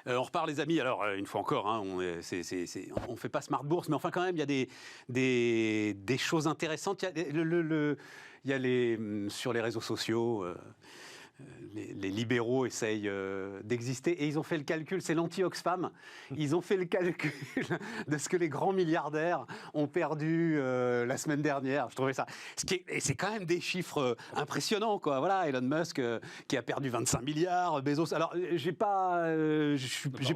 On repart les amis, alors une fois encore, hein, on fait pas smart bourse, mais enfin quand même il y a des choses intéressantes. Il y a sur les réseaux sociaux, les libéraux essayent d'exister et ils ont fait le calcul, c'est l'anti-Oxfam, ils ont fait le calcul de ce que les grands milliardaires ont perdu la semaine dernière. Je trouvais ça, et c'est quand même des chiffres impressionnants, quoi. Voilà, Elon Musk qui a perdu 25 milliards, Bezos. Alors j'ai pas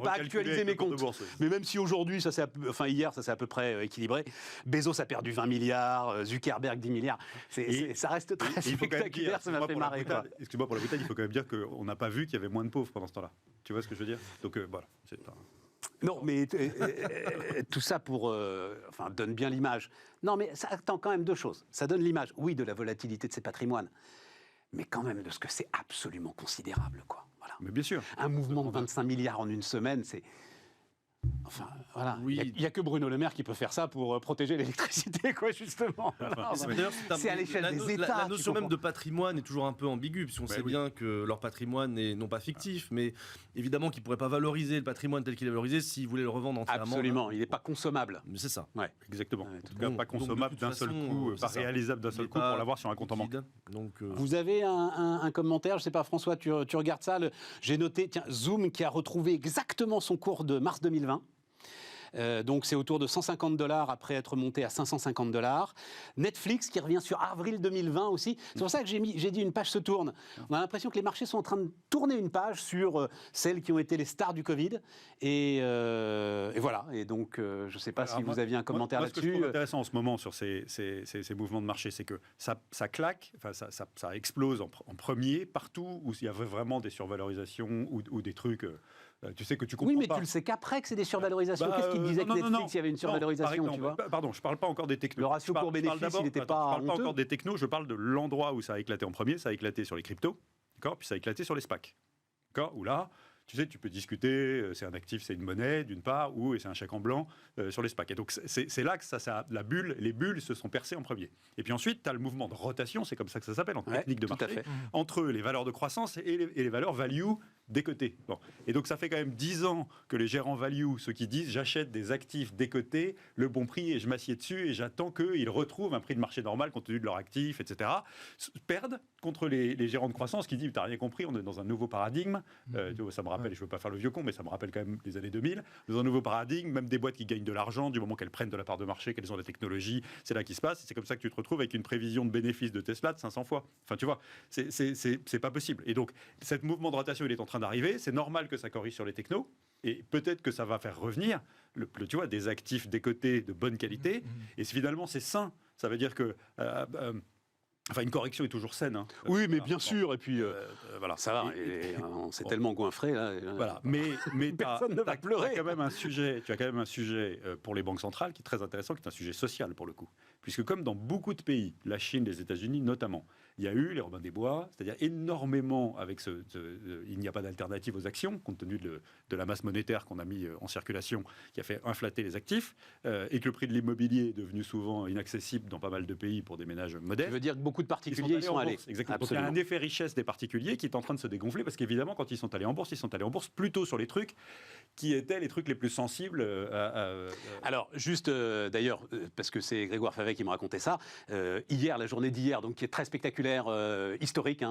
actualisé mes comptes, bourse, oui. Mais même si aujourd'hui, hier, ça s'est à peu près équilibré. Bezos a perdu 20 milliards, Zuckerberg 10 milliards. Ça reste très spectaculaire, ça m'a fait marrer. Excuse-moi pour la boutade, il faut quand même dire qu'on n'a pas vu qu'il y avait moins de pauvres pendant ce temps-là. Tu vois ce que je veux dire ? Donc voilà. Non, mais tout ça donne bien l'image. Non, mais ça attend quand même deux choses. Ça donne l'image, oui, de la volatilité de ces patrimoines, mais quand même de ce que c'est absolument considérable, quoi. Voilà. Mais bien sûr. Un mouvement de 25 milliards en une semaine, c'est... Enfin, voilà. Oui. Il n'y a que Bruno Le Maire qui peut faire ça pour protéger l'électricité, quoi, justement. C'est à l'échelle des États. La notion même de patrimoine est toujours un peu ambiguë, puisqu'on sait bien que leur patrimoine n'est non pas fictif, mais évidemment qu'ils ne pourraient pas valoriser le patrimoine tel qu'il est valorisé s'ils voulaient le revendre entièrement. Absolument, il n'est pas consommable. Mais c'est ça. Ouais. Exactement. En tout cas, pas consommable d'un seul coup, pas réalisable d'un seul coup pour l'avoir sur un compte en banque. Vous avez un commentaire, je ne sais pas, François, tu regardes ça. J'ai noté, Zoom qui a retrouvé exactement son cours de mars 2020. Donc c'est autour de $150 après être monté à $550. Netflix qui revient sur avril 2020 aussi. C'est pour ça que j'ai dit une page se tourne. On a l'impression que les marchés sont en train de tourner une page sur celles qui ont été les stars du Covid. Et voilà. Et donc je ne sais pas si vous aviez un commentaire là-dessus. Ce que je trouve intéressant en ce moment sur ces mouvements de marché, c'est que ça claque, ça explose en premier partout où il y avait vraiment des survalorisations ou des trucs... tu sais que tu comprends pas. Oui, mais tu le sais qu'après que c'est des survalorisations. Qu'est-ce qui te disait que Netflix, il y avait une survalorisation, exemple, tu vois ? Pardon, je ne parle pas encore des technos. Le ratio court-bénéfice, il n'était pas honteux. Je ne parle pas encore des technos, je parle de l'endroit où ça a éclaté en premier. Ça a éclaté sur les cryptos, d'accord ? Puis ça a éclaté sur les SPAC, d'accord ? Où là, tu sais, tu peux discuter, c'est un actif, c'est une monnaie, d'une part, ou c'est un chèque en blanc sur les SPAC. Et donc, c'est là que les bulles se sont percées en premier. Et puis ensuite, tu as le mouvement de rotation, c'est comme ça que ça s'appelle en technique de marché, entre les valeurs de croissance et les valeurs value décotés. Bon. Et donc, ça fait quand même 10 ans que les gérants value, ceux qui disent j'achète des actifs décotés, le bon prix, et je m'assieds dessus, et j'attends qu'ils retrouvent un prix de marché normal compte tenu de leurs actifs, etc., perdent contre les gérants de croissance qui disent t'as rien compris, on est dans un nouveau paradigme. Ça me rappelle, je ne veux pas faire le vieux con, mais ça me rappelle quand même les années 2000. Dans un nouveau paradigme, même des boîtes qui gagnent de l'argent, du moment qu'elles prennent de la part de marché, qu'elles ont la technologie, c'est là qu'il se passe. Et c'est comme ça que tu te retrouves avec une prévision de bénéfice de Tesla de 500 fois. Enfin, tu vois, c'est pas possible. Et donc, ce mouvement de rotation, il est en train d'arriver. C'est normal que ça corrige sur les technos. Et peut-être que ça va faire revenir tu vois, des actifs décotés de bonne qualité. Et finalement, c'est sain. Ça veut dire que... Enfin, une correction est toujours saine. Hein. Oui, mais bien sûr. Et puis, voilà. Ça va. On s'est tellement goinfré là. Voilà. Mais personne ne va pleurer. Tu as quand même un sujet pour les banques centrales qui est très intéressant, qui est un sujet social pour le coup. Puisque comme dans beaucoup de pays, la Chine, les États-Unis notamment, il y a eu les Robins des Bois, c'est-à-dire énormément avec il n'y a pas d'alternative aux actions, compte tenu de la masse monétaire qu'on a mis en circulation, qui a fait inflater les actifs, et que le prix de l'immobilier est devenu souvent inaccessible dans pas mal de pays pour des ménages modestes. Ça veut dire que beaucoup de particuliers y sont allés. Exactement. Donc il y a un effet richesse des particuliers qui est en train de se dégonfler, parce qu'évidemment, quand ils sont allés en bourse plutôt sur les trucs qui étaient les trucs les plus sensibles Alors, juste, d'ailleurs, parce que c'est Grégoire Favet qui me racontait ça, hier, la journée d'hier, donc qui est très spectaculaire, historique,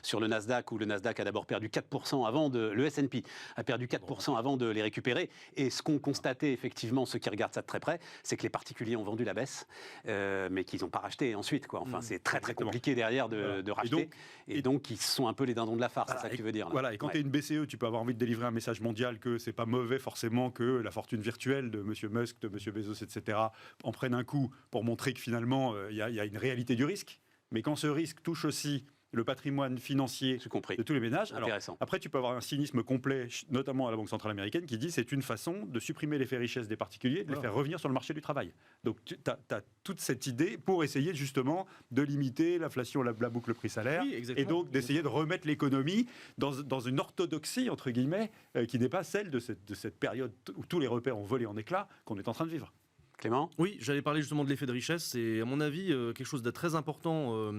sur le Nasdaq, où le Nasdaq a d'abord perdu 4% avant le S&P a perdu 4% avant de les récupérer. Et ce qu'ont constaté, effectivement, ceux qui regardent ça de très près, c'est que les particuliers ont vendu la baisse, mais qu'ils n'ont pas racheté ensuite, quoi. Enfin, c'est très, très compliqué derrière de racheter. Et donc, ils sont un peu les dindons de la farce, c'est ça que tu veux dire. Là. Voilà, et quand tu es une BCE, tu peux avoir envie de délivrer un message mondial que c'est pas mauvais forcément que la fortune virtuelle de M. Musk, de M. Bezos, etc. en prenne un coup pour montrer que finalement, il y a une réalité du risque. Mais quand ce risque touche aussi le patrimoine financier de tous les ménages. Alors, après, tu peux avoir un cynisme complet, notamment à la Banque centrale américaine, qui dit que c'est une façon de supprimer l'effet richesse des particuliers, de les faire revenir sur le marché du travail. Donc, tu as toute cette idée pour essayer justement de limiter l'inflation, la boucle prix-salaire, et donc d'essayer de remettre l'économie dans une orthodoxie, entre guillemets, qui n'est pas celle de cette période où tous les repères ont volé en éclats qu'on est en train de vivre. Clément ? Oui, j'allais parler justement de l'effet de richesse. C'est, à mon avis, quelque chose de très important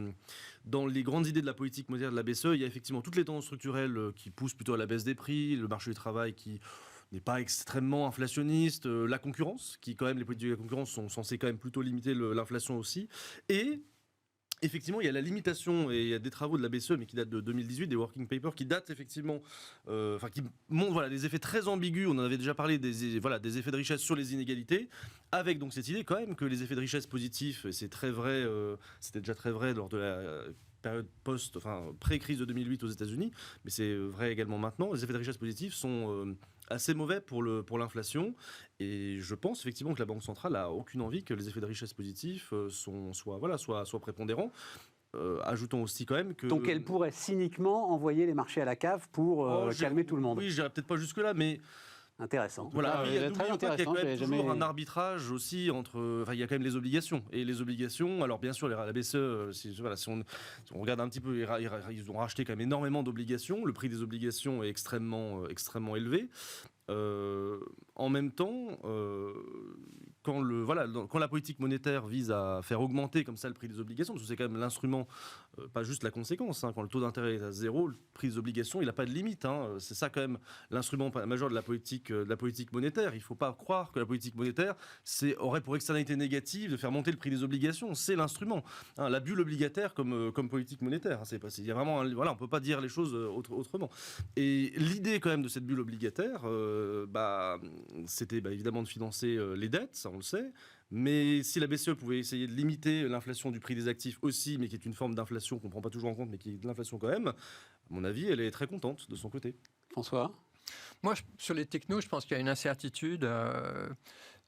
dans les grandes idées de la politique monétaire de la BCE. Il y a effectivement toutes les tendances structurelles qui poussent plutôt à la baisse des prix, le marché du travail qui n'est pas extrêmement inflationniste, la concurrence, qui quand même, les politiques de la concurrence sont censées quand même plutôt limiter l'inflation aussi. Et effectivement, il y a la limitation, et il y a des travaux de la BCE, mais qui datent de 2018, des working papers, qui datent effectivement, qui montrent des effets très ambigus. On en avait déjà parlé, des effets de richesse sur les inégalités, avec donc cette idée quand même que les effets de richesse positifs, et c'est très vrai, c'était déjà très vrai lors de la période pré-crise de 2008 aux États-Unis, mais c'est vrai également maintenant. Les effets de richesse positifs sont assez mauvais pour l'inflation, et je pense effectivement que la Banque centrale n'a aucune envie que les effets de richesse positifs soient prépondérants. Ajoutons aussi quand même que... Donc elle pourrait cyniquement envoyer les marchés à la cave pour calmer tout le monde. Oui, je n'irai peut-être pas jusque-là, mais... Intéressant. Voilà, il y a très intéressant. Il y a quand même toujours un arbitrage aussi entre... il y a quand même les obligations. Et les obligations, alors bien sûr, la BCE, si on regarde un petit peu, ils ont racheté quand même énormément d'obligations. Le prix des obligations est extrêmement élevé. En même temps, quand la politique monétaire vise à faire augmenter comme ça le prix des obligations, parce que c'est quand même l'instrument, pas juste la conséquence, quand le taux d'intérêt est à zéro, le prix des obligations, il n'a pas de limite. C'est ça quand même l'instrument majeur de la politique monétaire. Il ne faut pas croire que la politique monétaire aurait pour externalité négative de faire monter le prix des obligations. C'est l'instrument. La bulle obligataire comme politique monétaire. Il y a vraiment, on ne peut pas dire les choses autrement. Et l'idée quand même de cette bulle obligataire, c'était évidemment de financer les dettes, ça on le sait, mais si la BCE pouvait essayer de limiter l'inflation du prix des actifs aussi, mais qui est une forme d'inflation qu'on ne prend pas toujours en compte, mais qui est de l'inflation quand même, à mon avis, elle est très contente de son côté. François ? Moi, sur les technos, je pense qu'il y a une incertitude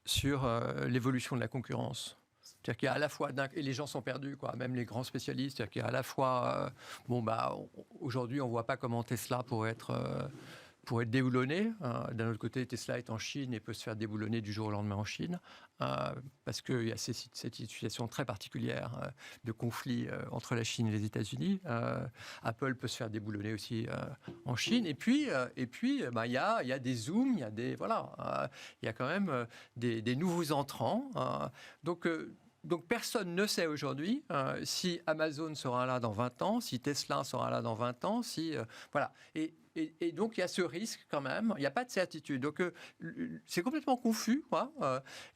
sur l'évolution de la concurrence. C'est-à-dire qu'il y a à la fois, et les gens sont perdus, même les grands spécialistes, c'est-à-dire qu'il y a à la fois, aujourd'hui, on ne voit pas comment Tesla pourrait être déboulonné. D'un autre côté, Tesla est en Chine et peut se faire déboulonner du jour au lendemain en Chine, parce qu'il y a cette situation très particulière de conflit entre la Chine et les États-Unis. Apple peut se faire déboulonner aussi en Chine. Et puis, il y a des zooms, il y a quand même des nouveaux entrants. Donc personne ne sait aujourd'hui si Amazon sera là dans 20 ans, si Tesla sera là dans 20 ans, Et donc il y a ce risque quand même, il n'y a pas de certitude. Donc c'est complètement confus,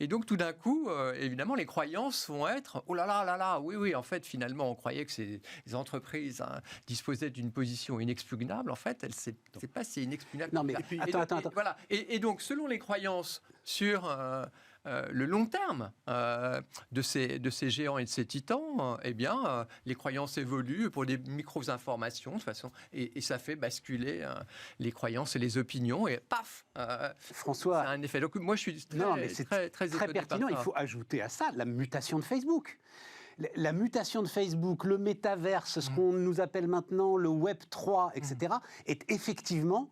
et donc tout d'un coup, évidemment, les croyances vont être « Oh là là, oui, en fait, finalement, on croyait que ces entreprises disposaient d'une position inexpugnable. En fait, c'est pas si inexpugnable. » Non, mais attends. Voilà. Et donc, selon les croyances sur... le long terme de ces géants et de ces titans, les croyances évoluent pour des micro-informations de toute façon, et ça fait basculer les croyances et les opinions, et paf, François, ça a un effet. Donc moi je suis très pertinent. Il faut ajouter à ça la mutation de Facebook. La mutation de Facebook, le métaverse, ce qu'on nous appelle maintenant le Web 3, etc., est effectivement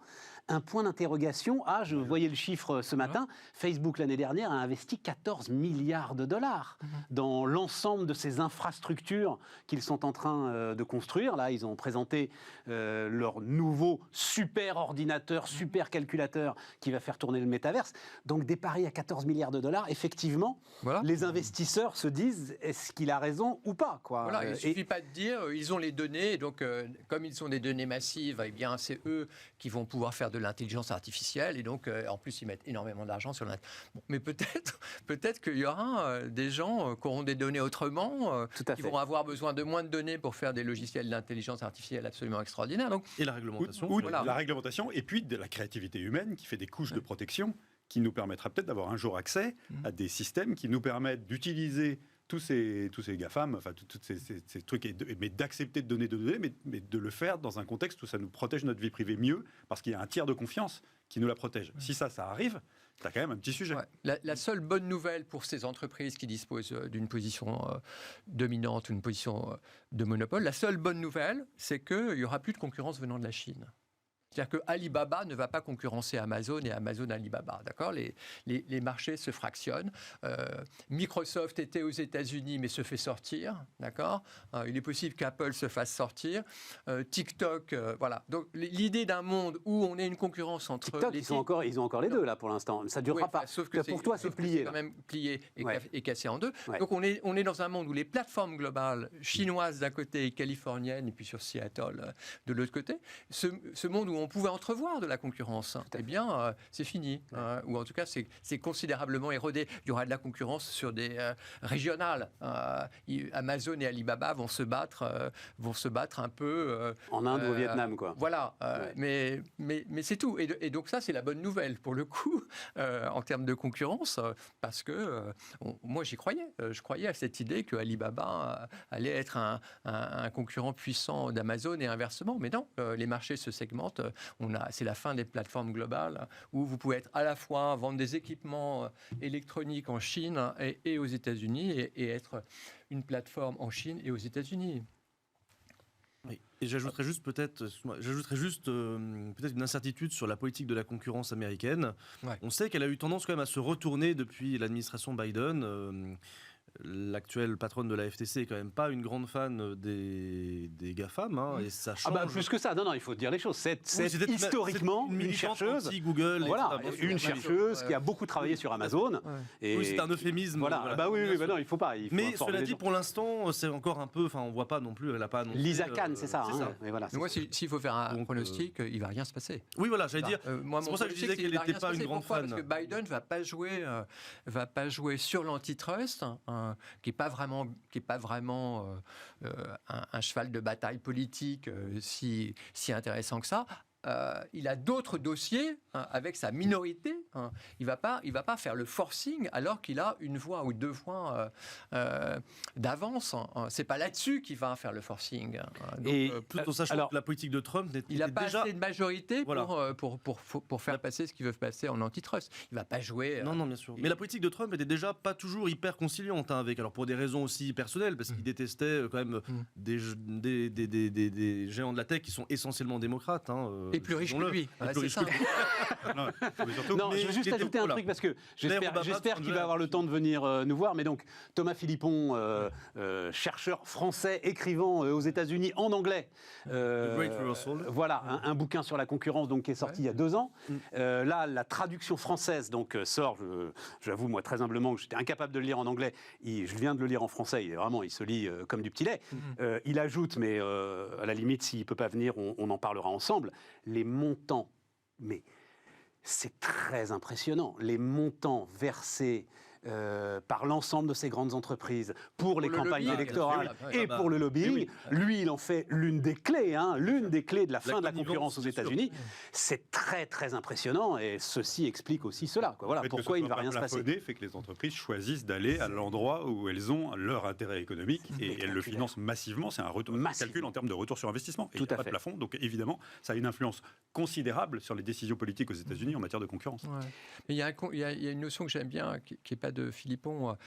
un point d'interrogation. Je voyais le chiffre ce matin, Facebook l'année dernière a investi 14 milliards de dollars dans l'ensemble de ces infrastructures qu'ils sont en train de construire. Là, ils ont présenté leur nouveau super ordinateur, super calculateur qui va faire tourner le métaverse. Donc des paris à 14 milliards de dollars, effectivement, les investisseurs se disent est-ce qu'il a raison ou pas, il ne suffit pas de dire ils ont les données, donc comme ils ont des données massives, c'est eux qui vont pouvoir faire de l'intelligence artificielle, et donc en plus ils mettent énormément d'argent sur l'internet. Mais peut-être qu'il y aura des gens qui auront des données autrement, qui vont avoir besoin de moins de données pour faire des logiciels d'intelligence artificielle absolument extraordinaires. Donc, et la réglementation. La réglementation, et puis de la créativité humaine qui fait des couches de protection qui nous permettra peut-être d'avoir un jour accès à des systèmes qui nous permettent d'utiliser tous ces GAFAM, tous ces trucs, mais d'accepter de donner des données, mais de le faire dans un contexte où ça nous protège notre vie privée mieux, parce qu'il y a un tiers de confiance qui nous la protège. Si ça arrive, t'as quand même un petit sujet. La seule bonne nouvelle pour ces entreprises qui disposent d'une position dominante, une position de monopole, la seule bonne nouvelle, c'est qu'il n'y aura plus de concurrence venant de la Chine. C'est-à-dire que Alibaba ne va pas concurrencer Amazon et Amazon Alibaba, d'accord ? Les marchés se fractionnent. Microsoft était aux États-Unis mais se fait sortir, d'accord ? Il est possible qu'Apple se fasse sortir. TikTok, voilà. Donc l'idée d'un monde où on ait une concurrence entre TikTok, les ils ont encore les deux là pour l'instant. Ça ne durera pas. Sauf que pour toi, c'est plié. C'est quand même plié et cassé en deux. Ouais. Donc on est dans un monde où les plateformes globales chinoises d'un côté et californiennes et puis sur Seattle de l'autre côté, ce monde où on pouvait entrevoir de la concurrence, eh bien c'est fini. Ou en tout cas c'est considérablement érodé. Il y aura de la concurrence sur des régionales. Amazon et Alibaba vont se battre un peu en Inde ou au Vietnam, quoi. Voilà, mais c'est tout. Et donc ça, c'est la bonne nouvelle pour le coup, en termes de concurrence, parce que moi, j'y croyais. Je croyais à cette idée que Alibaba allait être un concurrent puissant d'Amazon et inversement. Mais non, les marchés se segmentent. C'est la fin des plateformes globales où vous pouvez être à la fois vendre des équipements électroniques en Chine et aux États-Unis et être une plateforme en Chine et aux États-Unis. Oui. Et j'ajouterais juste peut-être une incertitude sur la politique de la concurrence américaine. Ouais. On sait qu'elle a eu tendance quand même à se retourner depuis l'administration Biden. L'actuelle patronne de la FTC est quand même pas une grande fan des GAFAM, et ça change. Plus que ça, non, il faut dire les choses. C'est historiquement une chercheuse, Google, voilà, une chercheuse qui a beaucoup travaillé sur Amazon. Ouais. Et oui, c'est un euphémisme. Voilà, non, il faut pas. Mais cela dit, pour l'instant, c'est encore un peu, on voit pas non plus, elle a pas annoncé. Lisa Khan, c'est ça. Mais moi, s'il faut faire un pronostic, il va rien se passer. Oui, voilà, j'allais dire. Moi, c'est pour ça que je disais qu'elle n'était pas une grande fan. Parce que Biden va pas jouer sur l'antitrust. Qui n'est pas vraiment un cheval de bataille politique si intéressant que ça. Il a d'autres dossiers avec sa minorité. Il va pas faire le forcing alors qu'il a une voix ou deux voix d'avance. C'est pas là-dessus qu'il va faire le forcing. Donc, tout en sachant que la politique de Trump n'était il n'a pas assez de majorité voilà. pour faire passer ce qu'ils veulent passer en antitrust. Il va pas jouer. Non, bien sûr. Mais la politique de Trump était déjà pas toujours hyper conciliante avec. Alors pour des raisons aussi personnelles, parce qu'il détestait quand même des géants de la tech qui sont essentiellement démocrates. Et plus riche que lui. C'est ça. Non, je veux juste ajouter un truc parce que j'espère qu'il va avoir le temps de venir nous voir. Mais donc, Thomas Philippon, chercheur français, écrivant aux États-Unis en anglais. Voilà, un bouquin sur la concurrence donc, qui est sorti il y a 2 ans. Là, la traduction française donc, sort. J'avoue, moi, très humblement, que j'étais incapable de le lire en anglais. Je viens de le lire en français. Il se lit comme du petit lait. Il ajoute, mais à la limite, s'il ne peut pas venir, on en parlera ensemble. Les montants, mais c'est très impressionnant, les montants versés par l'ensemble de ces grandes entreprises pour les campagnes électorales et pour le lobbying. Lui, il en fait l'une des clés de la fin de la concurrence aux États-Unis. C'est très, très impressionnant et ceci explique aussi cela. Voilà pourquoi il ne va rien se passer. Fait que les entreprises choisissent d'aller à l'endroit où elles ont leur intérêt économique et elles le financent massivement. C'est un calcul en termes de retour sur investissement. Et il n'y a pas de plafond, donc évidemment, ça a une influence considérable sur les décisions politiques aux États-Unis en matière de concurrence. Ouais. Mais il y a une notion que j'aime bien, qui n'est pas de Philippon,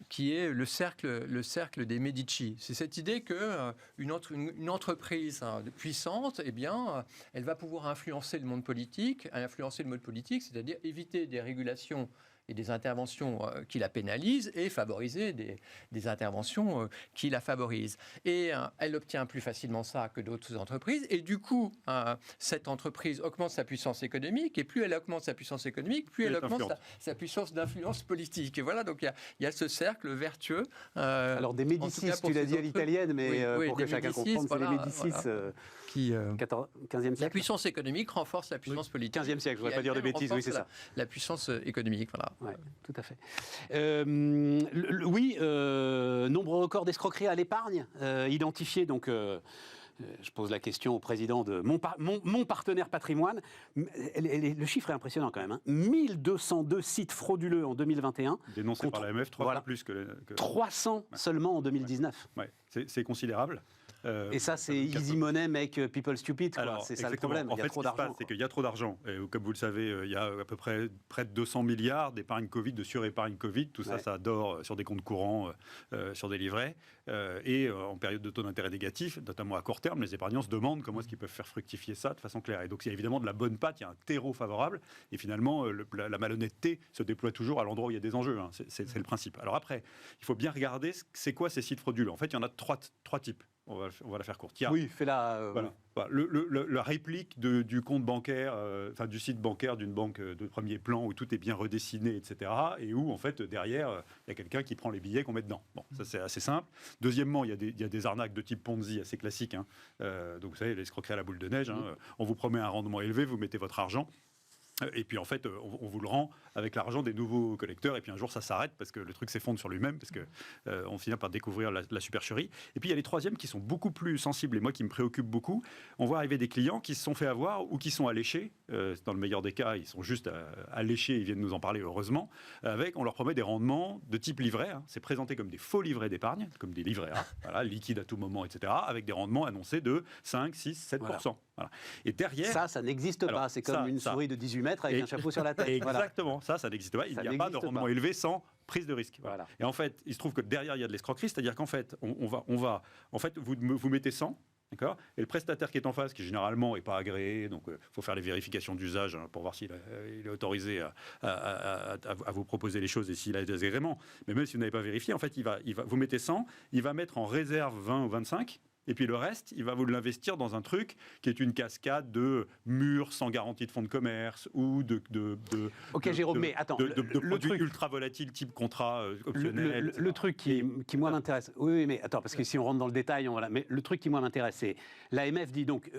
qui est le cercle des Medici. C'est cette idée qu'une entreprise puissante, eh bien, elle va pouvoir influencer le monde politique, c'est-à-dire éviter des régulations et des interventions qui la pénalisent et favoriser des interventions qui la favorisent. Et elle obtient plus facilement ça que d'autres entreprises. Et du coup, cette entreprise augmente sa puissance économique. Et plus elle augmente sa puissance économique, plus elle augmente sa puissance d'influence politique. Et voilà, donc il y a ce cercle vertueux. Alors des Médicis, tu l'as dit à l'italienne, mais pour que chacun comprenne, c'est les Médicis... qui, 15e siècle. La puissance économique renforce la puissance politique. 15e siècle, je ne voudrais pas dire de bêtises, oui, c'est ça. La puissance économique, voilà. Ouais, tout à fait. Nombre record d'escroqueries à l'épargne, identifié, donc... je pose la question au président de mon partenaire patrimoine. Le chiffre est impressionnant quand même. 1202 sites frauduleux en 2021. Dénoncés par l'AMF, 3 fois plus que 300 seulement en 2019. Ouais. C'est considérable. Et ça, c'est easy money make people stupid, quoi. C'est ça le problème. En il y a fait, trop ce qui se d'argent. passe, c'est qu'il y a trop d'argent. Et comme vous le savez, il y a à peu près près de 200 milliards d'épargne Covid, de surépargne Covid. Tout ça, ça dort sur des comptes courants, sur des livrets. Et en période de taux d'intérêt négatif, notamment à court terme, les épargnants se demandent comment est-ce qu'ils peuvent faire fructifier ça de façon claire. Et donc, il y a évidemment de la bonne pâte, il y a un terreau favorable. Et finalement, la malhonnêteté se déploie toujours à l'endroit où il y a des enjeux. Hein. C'est le principe. Alors après, il faut bien regarder c'est quoi ces sites frauduleux. En fait, il y en a trois types. On va la faire courte. Oui, fais-la. Voilà. La réplique du compte bancaire, enfin du site bancaire d'une banque de premier plan où tout est bien redessiné, etc. Et où, en fait, derrière, il y a quelqu'un qui prend les billets qu'on met dedans. Bon, ça, c'est assez simple. Deuxièmement, il y a des arnaques de type Ponzi assez classiques. Hein. Donc, vous savez, l'escroquerie à la boule de neige. Hein. On vous promet un rendement élevé, vous mettez votre argent. Et puis en fait, on vous le rend avec l'argent des nouveaux collecteurs. Et puis un jour, ça s'arrête parce que le truc s'effondre sur lui-même, parce qu'on finit par découvrir la supercherie. Et puis il y a les troisièmes qui sont beaucoup plus sensibles et moi qui me préoccupent beaucoup. On voit arriver des clients qui se sont fait avoir ou qui sont alléchés. Dans le meilleur des cas, ils sont juste alléchés. Ils viennent nous en parler, heureusement. On leur promet des rendements de type livret. Hein. C'est présenté comme des faux livrets d'épargne, comme des livrets A, voilà, liquides à tout moment, etc. Avec des rendements annoncés de 5, 6, 7%. Voilà. Voilà. Et derrière... Ça n'existe pas. C'est comme une souris de 18 mètres avec un chapeau sur la tête. Exactement, ça n'existe pas. Il n'y a pas de rendement élevé sans prise de risque. Voilà. Et en fait, il se trouve que derrière, il y a de l'escroquerie, c'est-à-dire qu'en fait, en fait, vous mettez 100, d'accord, et le prestataire qui est en face, qui généralement n'est pas agréé, donc il faut faire les vérifications d'usage pour voir s'il est autorisé à vous proposer les choses et s'il a des agréments. Mais même si vous n'avez pas vérifié, en fait, vous mettez 100, il va mettre en réserve 20 ou 25. Et puis le reste, il va vous l'investir dans un truc qui est une cascade de murs sans garantie de fonds de commerce ou de Jérôme, mais attends, de produits ultra volatiles type contrat optionnel. Le truc qui moi m'intéresse, oui, mais attends, parce que si on rentre dans le détail, mais le truc qui moi m'intéresse, c'est l'AMF dit donc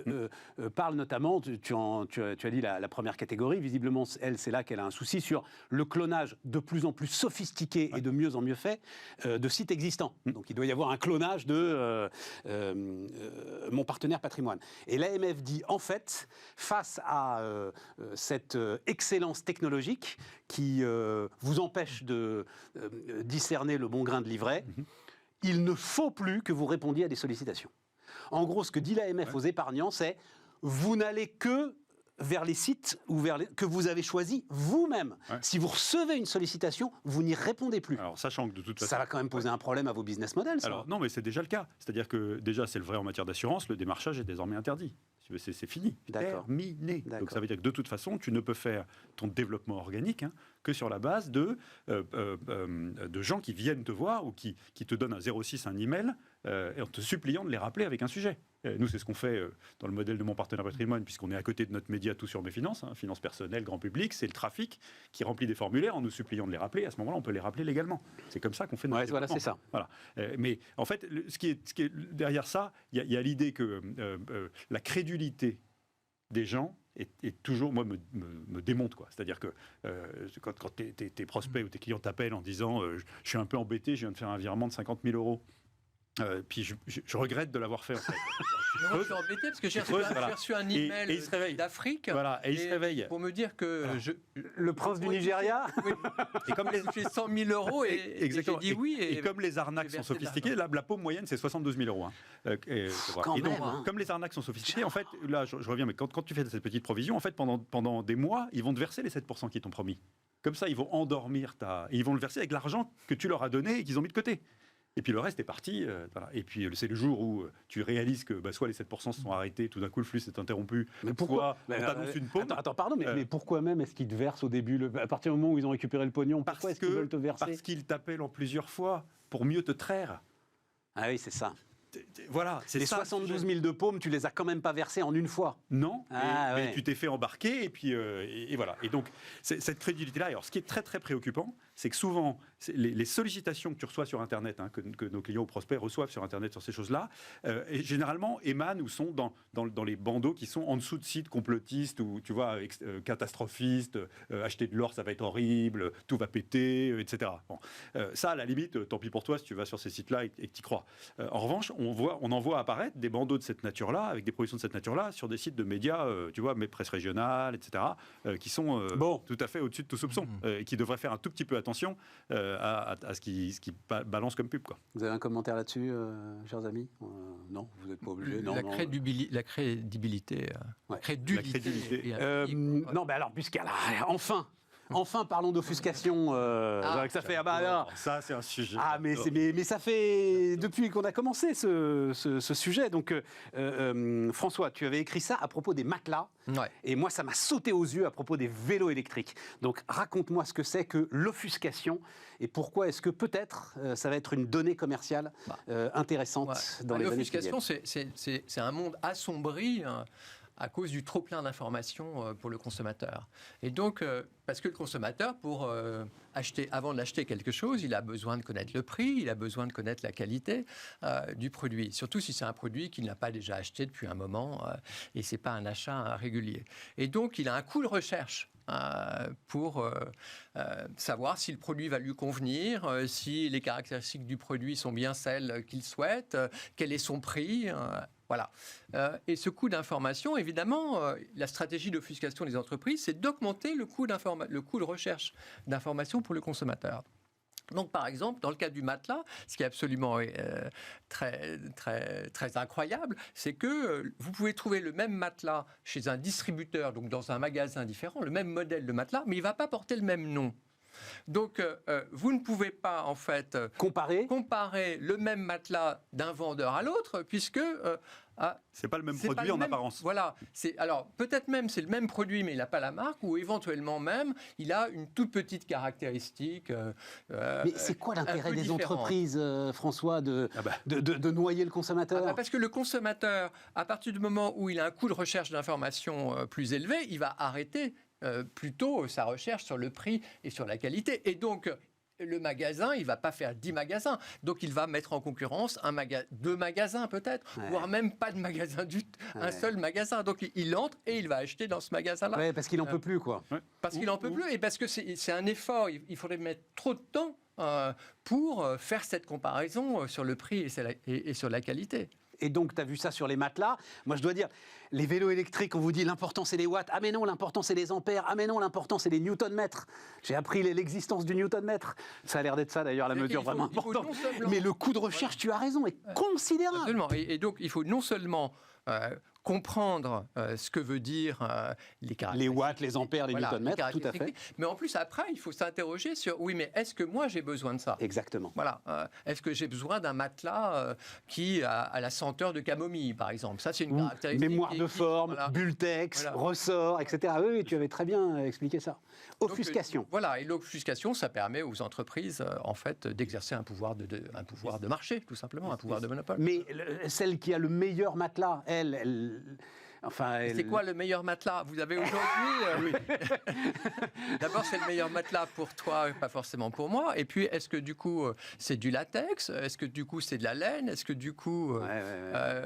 parle notamment, tu as dit la première catégorie, visiblement elle c'est là qu'elle a un souci sur le clonage de plus en plus sophistiqué et de mieux en mieux fait de sites existants. Donc il doit y avoir un clonage de mon partenaire patrimoine. Et l'AMF dit, en fait, face à cette excellence technologique qui vous empêche de discerner le bon grain de livret, il ne faut plus que vous répondiez à des sollicitations. En gros, ce que dit l'AMF aux épargnants, c'est vous n'allez que vers les sites que vous avez choisis vous-même. Ouais. Si vous recevez une sollicitation, vous n'y répondez plus. Alors, sachant que de toute façon... Ça va quand même poser un problème à vos business models, ça. Alors, non, mais c'est déjà le cas. C'est-à-dire que, déjà, c'est le vrai en matière d'assurance, le démarchage est désormais interdit. C'est fini. Terminé. Donc, ça veut dire que, de toute façon, tu ne peux faire ton développement organique que sur la base de gens qui viennent te voir ou qui te donnent un 06, un email, et en te suppliant de les rappeler avec un sujet. Nous, c'est ce qu'on fait dans le modèle de mon partenaire patrimoine, puisqu'on est à côté de notre média Tout sur mes finances, finances personnelles, grand public, c'est le trafic qui remplit des formulaires en nous suppliant de les rappeler. À ce moment-là, on peut les rappeler légalement. C'est comme ça qu'on fait notre voilà, c'est ça. Voilà. Mais en fait, ce qui est derrière ça, il y a l'idée que la crédulité des gens est toujours, moi, me démonte, quoi. C'est-à-dire que quand tes prospects ou tes clients t'appellent en disant je suis un peu embêté, je viens de faire un virement de 50 000 €. Puis je regrette de l'avoir fait, en fait. Moi, je suis embêté parce que j'ai reçu un email d'Afrique pour me dire que le prince du Nigeria. Oui. Et comme j'ai 100 000 € et j'ai dit oui. Et comme les arnaques sont sophistiquées, la paume moyenne c'est 72 000 €. Et donc, comme les arnaques sont sophistiquées, en fait, là je reviens, mais quand tu fais cette petite provision, en fait, pendant des mois, ils vont te verser les 7% qu'ils t'ont promis. Comme ça, ils vont endormir ils vont le verser avec l'argent que tu leur as donné et qu'ils ont mis de côté. Et puis le reste est parti. Voilà. Et puis c'est le jour où tu réalises que soit les 7% se sont arrêtés, tout d'un coup le flux s'est interrompu, mais pourquoi on t'annonce une paume. Attends, pardon, mais pourquoi même est-ce qu'ils te versent au début, à partir du moment où ils ont récupéré le pognon, pourquoi est-ce qu'ils veulent te verser ? Parce qu'ils t'appellent en plusieurs fois pour mieux te traire. Ah oui, c'est ça. Voilà, c'est les 72 000 de paume, tu les as quand même pas versés en une fois. Non, mais tu t'es fait embarquer et puis et voilà. Et donc cette crédulité-là. Alors, ce qui est très très préoccupant, c'est que souvent les sollicitations que tu reçois sur Internet, que nos clients ou prospects reçoivent sur Internet sur ces choses-là, généralement émanent ou sont dans les bandeaux qui sont en dessous de sites complotistes ou tu vois catastrophistes. Acheter de l'or, ça va être horrible, tout va péter, etc. Bon. Ça, à la limite, tant pis pour toi si tu vas sur ces sites-là et que tu y crois. En revanche, on en voit apparaître des bandeaux de cette nature-là, avec des productions de cette nature-là, sur des sites de médias, tu vois, mais presse régionale, etc., qui sont tout à fait au-dessus de tout soupçon, et qui devraient faire un tout petit peu attention attention à ce qui balance comme pub, quoi. Vous avez un commentaire là-dessus, chers amis? Non, vous n'êtes pas obligé. Non, La non. crédibilité. Ouais. crédibilité. Non, mais alors, enfin, parlons d'offuscation. Ça fait Ça, c'est un sujet. mais ça fait depuis qu'on a commencé ce sujet. Donc, François, tu avais écrit ça à propos des matelas. Ouais. Et moi, ça m'a sauté aux yeux à propos des vélos électriques. Donc, raconte-moi ce que c'est que l'offuscation et pourquoi est-ce que peut-être ça va être une donnée commerciale intéressante dans les années qui viennent. L'offuscation, c'est un monde assombri, hein, à cause du trop-plein d'informations pour le consommateur. Et donc, parce que le consommateur, avant d'acheter quelque chose, il a besoin de connaître le prix, il a besoin de connaître la qualité du produit. Surtout si c'est un produit qu'il n'a pas déjà acheté depuis un moment et ce n'est pas un achat régulier. Et donc, il a un coût de recherche pour savoir si le produit va lui convenir, si les caractéristiques du produit sont bien celles qu'il souhaite, quel est son prix. Voilà. Et ce coût d'information, évidemment, la stratégie d'offuscation des entreprises, c'est d'augmenter le coût de recherche d'information pour le consommateur. Donc, par exemple, dans le cas du matelas, ce qui est absolument très, très, très incroyable, c'est que vous pouvez trouver le même matelas chez un distributeur, donc dans un magasin différent, le même modèle de matelas, mais il ne va pas porter le même nom. Donc, vous ne pouvez pas, en fait, comparer le même matelas d'un vendeur à l'autre, puisque... c'est pas le même produit en apparence. Voilà. Alors, peut-être même c'est le même produit, mais il n'a pas la marque, ou éventuellement même, il a une toute petite caractéristique. Mais c'est quoi l'intérêt des entreprises, François, de noyer le consommateur? Parce que le consommateur, à partir du moment où il a un coût de recherche d'information plus élevé, il va arrêter plutôt sa recherche sur le prix et sur la qualité. Et donc, le magasin, il ne va pas faire 10 magasins. Donc, il va mettre en concurrence 2 magasins peut-être, voire même pas de magasin un seul magasin. Donc, il entre et il va acheter dans ce magasin-là. Oui, parce qu'il n'en peut plus, quoi. Parce qu'il n'en peut plus et parce que c'est un effort. Il faudrait mettre trop de temps pour faire cette comparaison sur le prix et sur la qualité. Et donc, tu as vu ça sur les matelas. Moi, je dois dire, les vélos électriques, on vous dit l'important, c'est les watts. Ah, mais non, l'important, c'est les ampères. Ah, mais non, l'important, c'est les newton-mètres. J'ai appris l'existence du newton-mètre. Ça a l'air d'être ça, d'ailleurs, la mesure vraiment importante. Mais le coût de recherche, tu as raison, est considérable. Absolument. Et donc, il faut non seulement comprendre ce que veut dire les caractéristiques. Les watts, les ampères, les newton-mètres, tout à fait. Mais en plus, après, il faut s'interroger sur, oui, mais est-ce que moi, j'ai besoin de ça? Exactement. Voilà. Est-ce que j'ai besoin d'un matelas qui a la senteur de camomille, par exemple? Ça, c'est une caractéristique. Mémoire de forme, Bultex, ressort, etc. Oui, tu avais très bien expliqué ça. Offuscation. Donc, voilà. Et l'offuscation, ça permet aux entreprises, en fait, d'exercer un pouvoir de marché, tout simplement, un pouvoir de monopole. Mais celle qui a le meilleur matelas, c'est quoi le meilleur matelas? Vous avez aujourd'hui... D'abord, c'est le meilleur matelas pour toi, pas forcément pour moi. Et puis, est-ce que du coup, c'est du latex? Est-ce que du coup, c'est de la laine? Est-ce que du coup,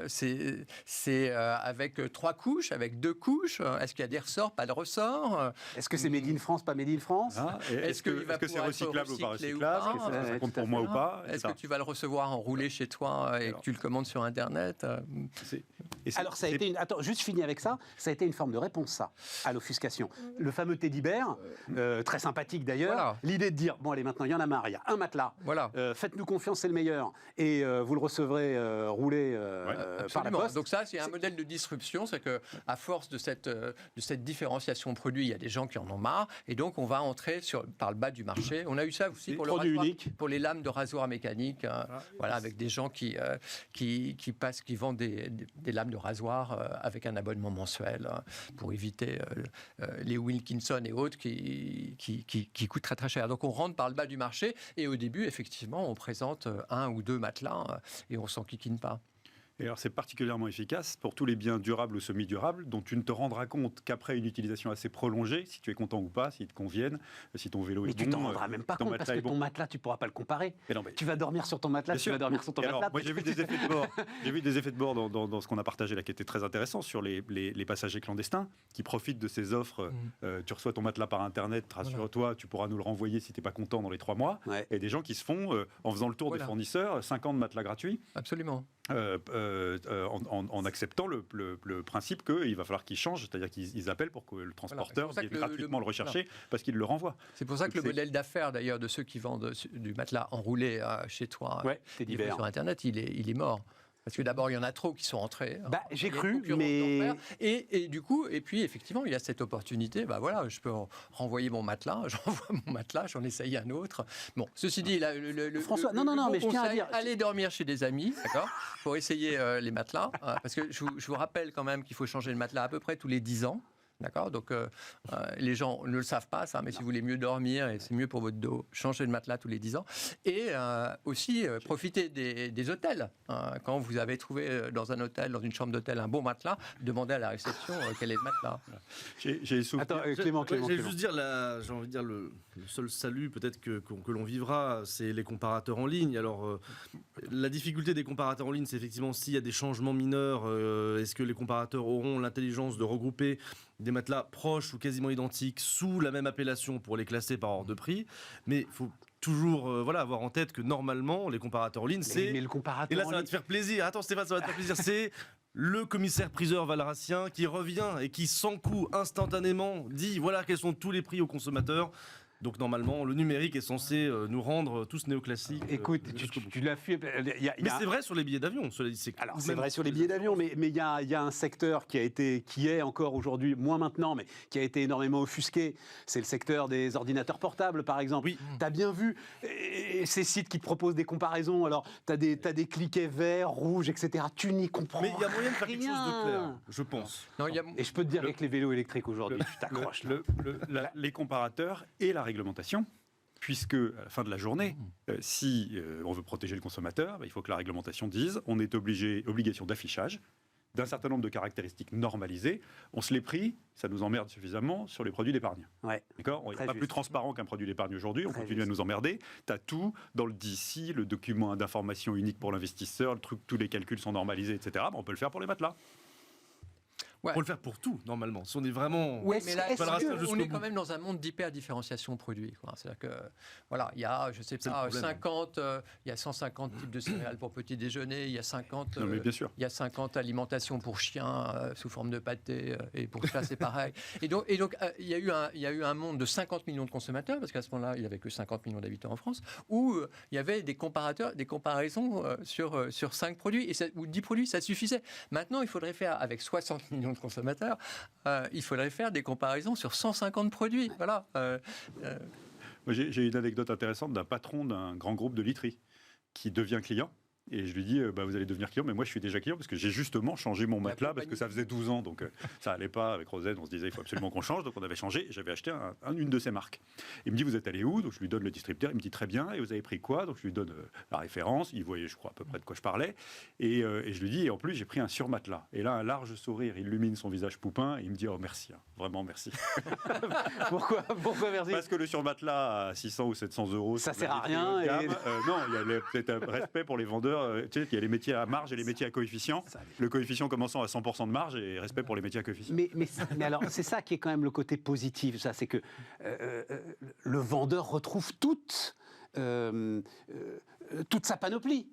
c'est avec 3 couches, avec 2 couches? Est-ce qu'il y a des ressorts, pas de ressorts? Est-ce que c'est made in France, pas made in France? Est-ce que c'est recyclable ou pas recyclable? Est-ce que ça compte pour moi ou pas? Est-ce que tu vas le recevoir enroulé chez toi et que tu le commandes sur Internet? Alors, ça a été Attends, juste fini avec ça. Ça a été une forme de réponse, ça, à l'offuscation. Le fameux Teddy Bear, très sympathique d'ailleurs. Voilà. L'idée de dire, bon allez, maintenant, il y en a marre, il y a un matelas. Voilà. Faites-nous confiance, c'est le meilleur. Et vous le recevrez roulé par la poste. Donc ça, c'est un modèle de disruption. C'est qu'à force de cette différenciation produit, il y a des gens qui en ont marre. Et donc, on va entrer par le bas du marché. On a eu ça aussi pour les lames de rasoir mécanique. Voilà, avec des gens qui vendent des lames de rasoir avec un abonnement mensuel pour éviter les Wilkinson et autres qui coûtent très très cher. Donc on rentre par le bas du marché et au début, effectivement, on présente 1 ou 2 matelas et on s'enquiquine pas. Et alors c'est particulièrement efficace pour tous les biens durables ou semi-durables dont tu ne te rendras compte qu'après une utilisation assez prolongée, si tu es content ou pas, s'ils te conviennent, si ton vélo est bon. Mais tu t'en rendras même pas compte parce que ton matelas, tu pourras pas le comparer. Tu vas dormir sur ton matelas, tu vas dormir sur ton matelas. Moi j'ai vu des effets de bord. J'ai vu des effets de bord dans ce qu'on a partagé là qui était très intéressant sur les passagers clandestins qui profitent de ces offres. Tu reçois ton matelas par Internet, rassure-toi, tu pourras nous le renvoyer si tu n'es pas content dans les 3 mois. Et des gens qui se font, en faisant le tour des fournisseurs, 50 matelas gratuits. Absolument. en acceptant le principe qu'il va falloir qu'ils changent, c'est-à-dire qu'ils appellent pour que le transporteur vienne gratuitement le rechercher parce qu'il le renvoie. C'est pour ça que le modèle d'affaires d'ailleurs de ceux qui vendent du matelas enroulé chez toi sur Internet, il est mort. Parce que d'abord, il y en a trop qui sont entrés. J'ai cru, mais... Et du coup, et puis effectivement, il y a cette opportunité. Je peux renvoyer mon matelas, j'envoie mon matelas, j'en essaye un autre. Bon, ceci dit, François, mais je tiens à dire... Allez dormir chez des amis, d'accord, pour essayer les matelas. Parce que je vous rappelle quand même qu'il faut changer le matelas à peu près tous les 10 ans. D'accord, donc les gens ne le savent pas ça, mais si vous voulez mieux dormir et c'est mieux pour votre dos, changez de matelas tous les 10 ans. Et aussi profitez des hôtels. Quand vous avez trouvé dans un hôtel, dans une chambre d'hôtel, un bon matelas, demandez à la réception quel est le matelas. J'ai souvenir. Attends, Clément. Juste dire, j'ai envie de dire le seul salut peut-être que l'on vivra, c'est les comparateurs en ligne. Alors la difficulté des comparateurs en ligne, c'est effectivement s'il y a des changements mineurs, est-ce que les comparateurs auront l'intelligence de regrouper des matelas proches ou quasiment identiques sous la même appellation pour les classer par ordre de prix. Mais il faut toujours avoir en tête que normalement, les comparateurs en ligne, c'est... Mais le comparateur et là, ça va te faire plaisir. Attends Stéphane, ça va te faire plaisir. C'est le commissaire-priseur valracien qui revient et qui, sans coût, instantanément, dit voilà quels sont tous les prix aux consommateurs. Donc normalement, le numérique est censé nous rendre tous néoclassiques. Écoute, tu l'as fait. Mais c'est vrai sur les billets d'avion. Alors c'est vrai sur les billets d'avion, mais il y a un secteur qui est encore aujourd'hui, moins maintenant, mais qui a été énormément offusqué. C'est le secteur des ordinateurs portables, par exemple. Oui. Tu as bien vu ces sites qui te proposent des comparaisons. Alors, tu as des cliquets verts, rouges, etc. Tu n'y comprends rien. Mais il y a moyen de faire quelque chose de clair, je pense. Et je peux te dire avec les vélos électriques aujourd'hui, tu t'accroches. Les comparateurs et la réglementation, puisque à la fin de la journée, si on veut protéger le consommateur, il faut que la réglementation dise on est obligation d'affichage d'un certain nombre de caractéristiques normalisées. On se les prie, ça nous emmerde suffisamment sur les produits d'épargne. Ouais. D'accord, on n'est pas plus transparent qu'un produit d'épargne aujourd'hui, on continue à nous emmerder. Tu as tout dans le DICI, le document d'information unique pour l'investisseur, tous les calculs sont normalisés, etc. On peut le faire pour les matelas. Ouais. Pour le faire pour tout, normalement. Si on est vraiment... Oui, mais là, on est quand même dans un monde d'hyper-différenciation produit. C'est-à-dire que, voilà, il y a, je sais pas, 50, il y a 150 types de céréales pour petit déjeuner, il y a 50, non, mais bien sûr. Il y a 50 alimentations pour chiens sous forme de pâté, et pour chat, c'est pareil. Et donc il y a eu un monde de 50 millions de consommateurs, parce qu'à ce moment-là, il n'y avait que 50 millions d'habitants en France, où il y avait des comparaisons sur 5 produits, ou 10 produits, ça suffisait. Maintenant, il faudrait faire, avec 60 millions de consommateurs, il faudrait faire des comparaisons sur 150 produits. Voilà. J'ai une anecdote intéressante d'un patron d'un grand groupe de literie qui devient client. Et je lui dis, vous allez devenir client, mais moi je suis déjà client parce que j'ai justement changé mon matelas parce que ça faisait 12 ans, donc ça allait pas avec Rosette, on se disait il faut absolument qu'on change, donc on avait changé et j'avais acheté une de ses marques. Il me dit vous êtes allé où? Donc je lui donne le distributeur, il me dit très bien, et vous avez pris quoi? Donc je lui donne la référence, il voyait je crois à peu près de quoi je parlais, et je lui dis et en plus j'ai pris un surmatelas. Et là un large sourire illumine son visage poupin et il me dit oh merci, vraiment merci. Pourquoi merci? Parce que le surmatelas à 600 ou 700 euros, ça sert à rien. Non, il y a peut-être un respect pour les vendeurs. Tu sais, il y a les métiers à marge et les métiers à coefficient. Le coefficient commençant à 100% de marge et respect pour les métiers à coefficient. Mais alors, c'est ça qui est quand même le côté positif. Ça, c'est que le vendeur retrouve toute sa panoplie.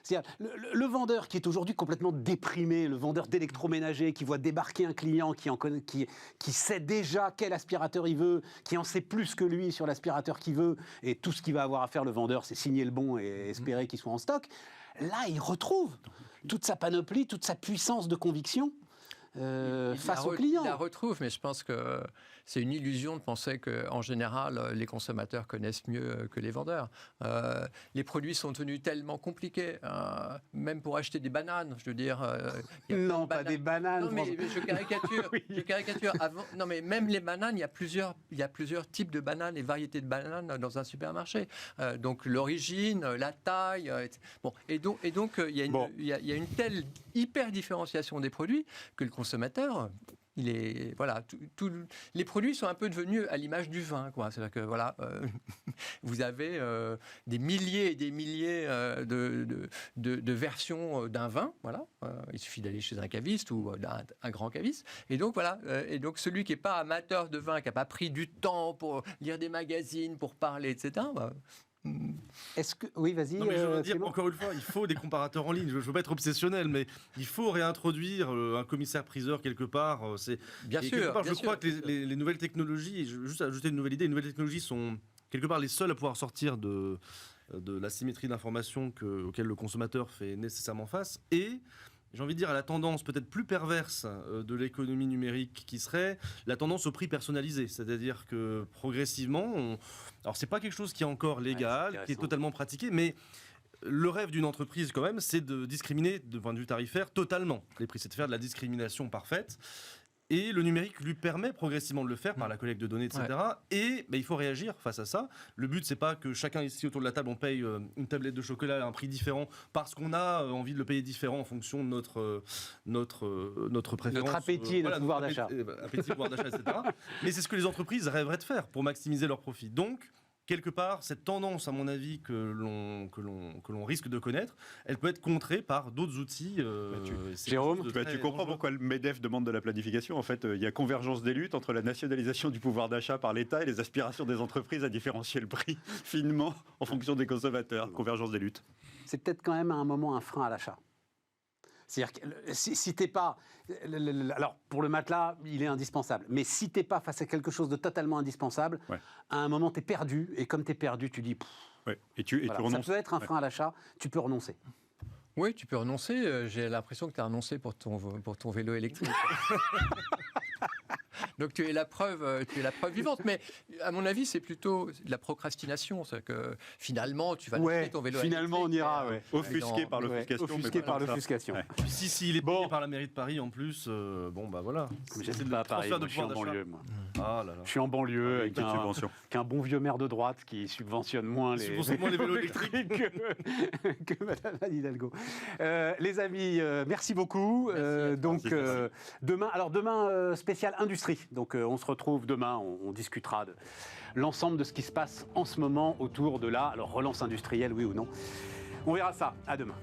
C'est-à-dire, le vendeur qui est aujourd'hui complètement déprimé, le vendeur d'électroménager qui voit débarquer un client qui sait déjà quel aspirateur il veut, qui en sait plus que lui sur l'aspirateur qu'il veut, et tout ce qu'il va avoir à faire le vendeur, c'est signer le bon et espérer qu'il soit en stock. Là, il retrouve toute sa panoplie, toute sa puissance de conviction face au client. Il la retrouve, mais je pense que c'est une illusion de penser qu'en général, les consommateurs connaissent mieux que les vendeurs. Les produits sont devenus tellement compliqués, même pour acheter des bananes, je veux dire. Non, pas des bananes. Non, mais je caricature. Oui. Je caricature. Non, mais même les bananes, il y a plusieurs types de bananes et variétés de bananes dans un supermarché. Donc l'origine, la taille. Bon, et donc il y a une telle hyper différenciation des produits que le consommateur, les produits sont un peu devenus à l'image du vin, quoi. C'est-à-dire que vous avez des milliers et des milliers de versions d'un vin, voilà. Il suffit d'aller chez un caviste ou un grand caviste. Et donc voilà. Et donc celui qui n'est pas amateur de vin, qui n'a pas pris du temps pour lire des magazines, pour parler, etc. Est-ce que... Oui, vas-y. Non, mais je veux dire, Clément. encore une fois, il faut des comparateurs en ligne. Je ne veux pas être obsessionnel, mais il faut réintroduire un commissaire-priseur quelque part. Bien Et sûr. quelque part, bien je crois sûr, que bien sûr. les nouvelles technologies, et je veux juste ajouter une nouvelle idée, les nouvelles technologies sont quelque part les seules à pouvoir sortir de l'asymétrie d'information auquel le consommateur fait nécessairement face. Et j'ai envie de dire à la tendance peut-être plus perverse de l'économie numérique qui serait la tendance au prix personnalisé. C'est-à-dire que progressivement, alors c'est pas quelque chose qui est encore légal, c'est qui est totalement pratiqué, mais le rêve d'une entreprise quand même, c'est de discriminer de point de vue tarifaire totalement les prix. C'est de faire de la discrimination parfaite. Et le numérique lui permet progressivement de le faire par la collecte de données, etc. Et il faut réagir face à ça. Le but, c'est pas que chacun ici autour de la table, on paye une tablette de chocolat à un prix différent parce qu'on a envie de le payer différent en fonction de notre préférence. Notre appétit et notre pouvoir d'achat. Appétit, pouvoir d'achat, etc. Mais c'est ce que les entreprises rêveraient de faire pour maximiser leurs profits. Donc, quelque part, cette tendance, à mon avis, que l'on risque de connaître, elle peut être contrée par d'autres outils. Jérôme, Tu comprends pourquoi le MEDEF demande de la planification. En fait, il y a convergence des luttes entre la nationalisation du pouvoir d'achat par l'État et les aspirations des entreprises à différencier le prix finement en fonction des consommateurs. Convergence des luttes. c'est peut-être quand même à un moment un frein à l'achat. C'est-à-dire que si t'es pas... Alors, pour le matelas, il est indispensable. Mais si t'es pas face à quelque chose de totalement indispensable, à un moment, t'es perdu. Et comme t'es perdu, tu dis... Ouais. Et tu voilà. renonces. Ça peut être un frein à l'achat, tu peux renoncer. Oui, tu peux renoncer. J'ai l'impression que tu as renoncé pour ton vélo électrique. Donc tu es la preuve vivante. Mais à mon avis, c'est plutôt de la procrastination. C'est que finalement, tu vas acheter ton vélo finalement, électrique. on ira. Offusqué par l'offuscation. Offusqué par l'offuscation. Si il est payé par la mairie de Paris en plus, bon bah voilà. J'habite pas à Paris, moi, je suis en banlieue, moi. Ah là là. Je suis en banlieue avec Petite subvention. qu'un bon vieux maire de droite qui subventionne moins les vélos électriques que Madame Anne Hidalgo. Les amis, merci beaucoup. Merci. Demain, spécial industrie. Donc on se retrouve demain, on discutera de l'ensemble de ce qui se passe en ce moment autour de la relance industrielle, oui ou non. On verra ça. À demain.